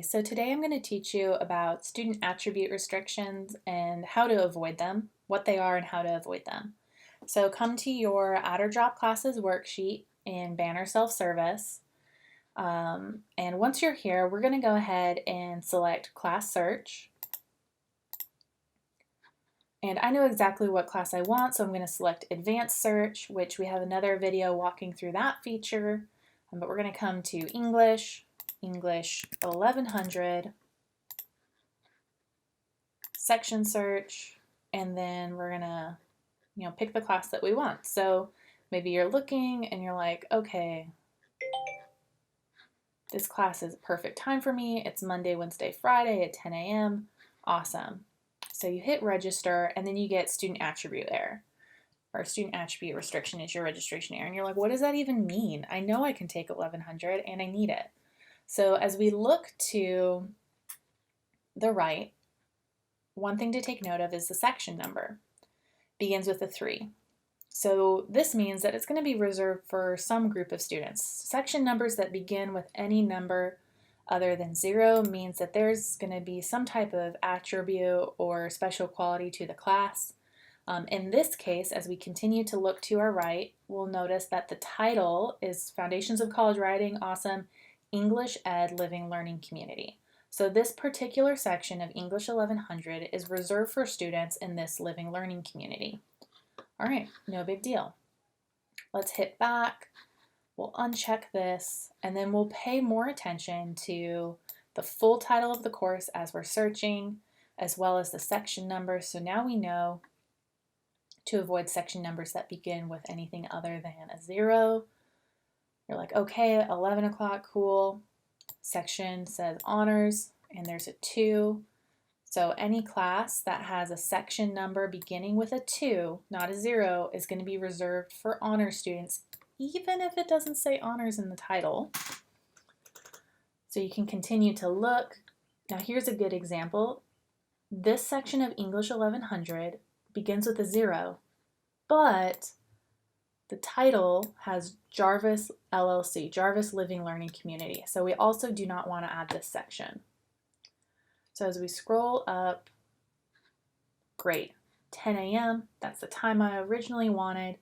So today I'm going to teach you about student attribute restrictions and how to avoid them, what they are and how to avoid them. So come to your Add or Drop Classes worksheet in Banner Self-Service. And once you're here, we're going to go ahead and select Class Search. And I know exactly what class I want, so I'm going to select Advanced Search, which we have another video walking through that feature. But we're going to come to English 1100, section search, and then we're gonna pick the class that we want. So maybe you're looking and you're like, okay, this class is a perfect time for me. It's Monday, Wednesday, Friday at 10 a.m. Awesome. So you hit register and then you get student attribute error, or student attribute restriction is your registration error. And you're like, what does that even mean? I know I can take 1100 and I need it. So as we look to the right, one thing to take note of is the section number. Begins with a 3. So this means that it's going to be reserved for some group of students. Section numbers that begin with any number other than 0 means that there's going to be some type of attribute or special quality to the class. In this case, as we continue to look to our right, we'll notice that the title is Foundations of College Writing, Awesome, English Ed Living Learning Community. So this particular section of English 1100 is reserved for students in this living learning community. All right, no big deal. Let's hit back, we'll uncheck this, and then we'll pay more attention to the full title of the course as we're searching, as well as the section number. So now we know to avoid section numbers that begin with anything other than a 0. You're like, okay, 11 o'clock, cool. Section says honors, and there's a 2. So any class that has a section number beginning with a 2, not a 0, is going to be reserved for honor students, even if it doesn't say honors in the title. So you can continue to look. Now here's a good example. This section of English 1100 begins with a 0, but the title has Jarvis LLC, Jarvis Living Learning Community. So we also do not want to add this section. So as we scroll up, great, 10 a.m., that's the time I originally wanted.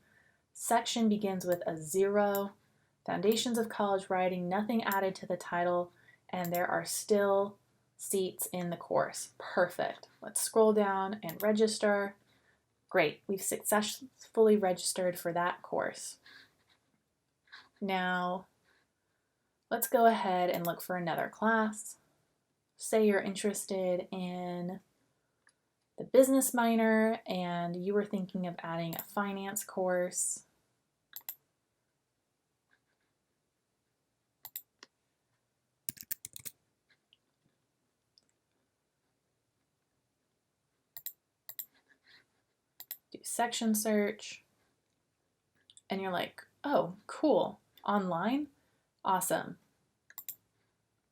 Section begins with a 0, Foundations of College Writing, nothing added to the title, and there are still seats in the course. Perfect. Let's scroll down and register. Great, we've successfully registered for that course. Now, let's go ahead and look for another class. Say you're interested in the business minor and you were thinking of adding a finance course. Do section search, and you're like, oh, cool, online, awesome.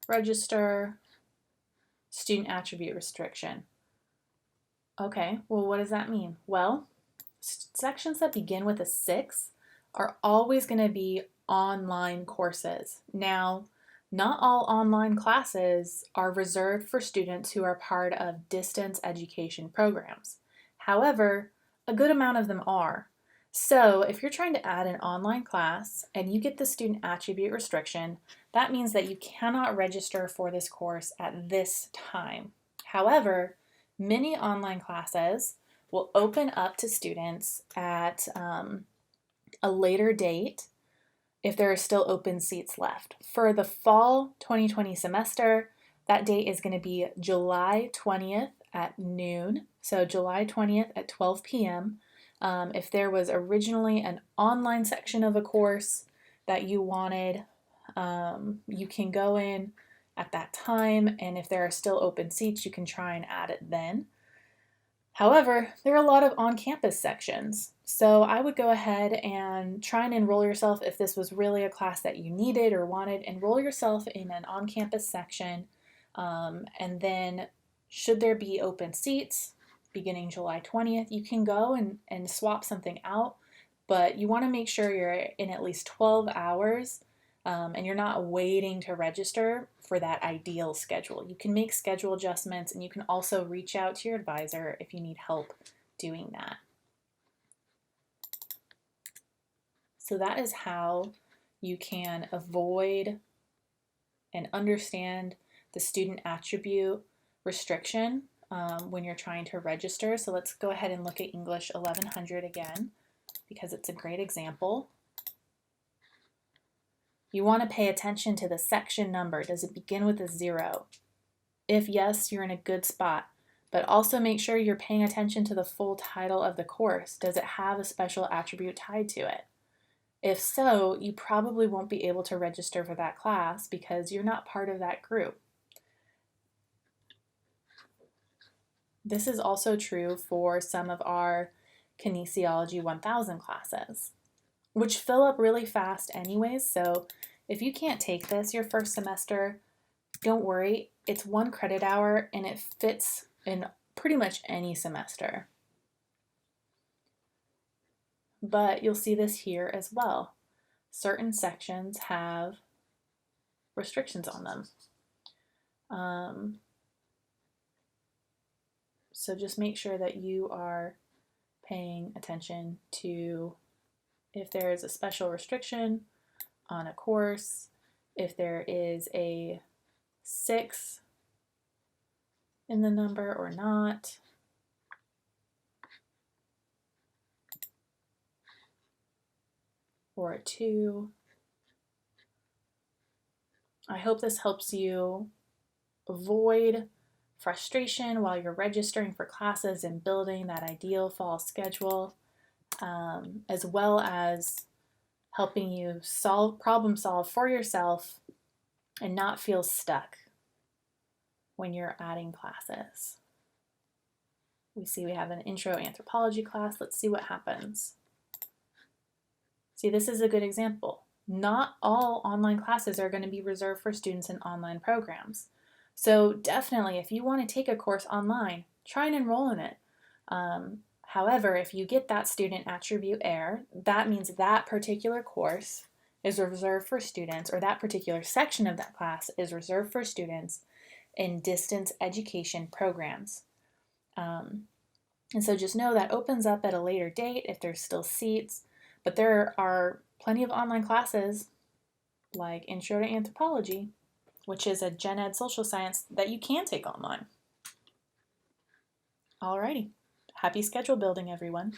Register, student attribute restriction. Okay, well, what does that mean? Well, sections that begin with a 6 are always going to be online courses. Now, not all online classes are reserved for students who are part of distance education programs. However, a good amount of them are. So if you're trying to add an online class and you get the student attribute restriction, that means that you cannot register for this course at this time. However, many online classes will open up to students at a later date if there are still open seats left. For the fall 2020 semester, that date is going to be July 20th at noon, so July 20th at 12 p.m. If there was originally an online section of a course that you wanted, you can go in at that time, and if there are still open seats, you can try and add it then. However, there are a lot of on-campus sections, so I would go ahead and try and enroll yourself if this was really a class that you needed or wanted. Enroll yourself in an on-campus section, and then should there be open seats beginning July 20th, you can go and swap something out, but you want to make sure you're in at least 12 hours and you're not waiting to register for that ideal schedule. You can make schedule adjustments, and you can also reach out to your advisor if you need help doing that. So that is how you can avoid and understand the student attribute restriction when you're trying to register. So let's go ahead and look at English 1100 again, because it's a great example. You want to pay attention to the section number. Does it begin with a 0? If yes, you're in a good spot. But also make sure you're paying attention to the full title of the course. Does it have a special attribute tied to it? If so, you probably won't be able to register for that class because you're not part of that group. This is also true for some of our Kinesiology 1000 classes, which fill up really fast anyways. So if you can't take this your first semester, don't worry. It's 1 credit hour and it fits in pretty much any semester. But you'll see this here as well. Certain sections have restrictions on them. So just make sure that you are paying attention to if there is a special restriction on a course, if there is a 6 in the number or not. Or a 2. I hope this helps you avoid frustration while you're registering for classes and building that ideal fall schedule, as well as helping you problem solve for yourself and not feel stuck when you're adding classes. We see we have an intro anthropology class. Let's see what happens. See, this is a good example. Not all online classes are going to be reserved for students in online programs. So definitely, if you want to take a course online, try and enroll in it. However, if you get that student attribute error, that means that particular course is reserved for students, or that particular section of that class is reserved for students in distance education programs. And so just know that opens up at a later date if there's still seats. But there are plenty of online classes like Intro to Anthropology, which is a gen ed social science that you can take online. Alrighty, happy schedule building, everyone.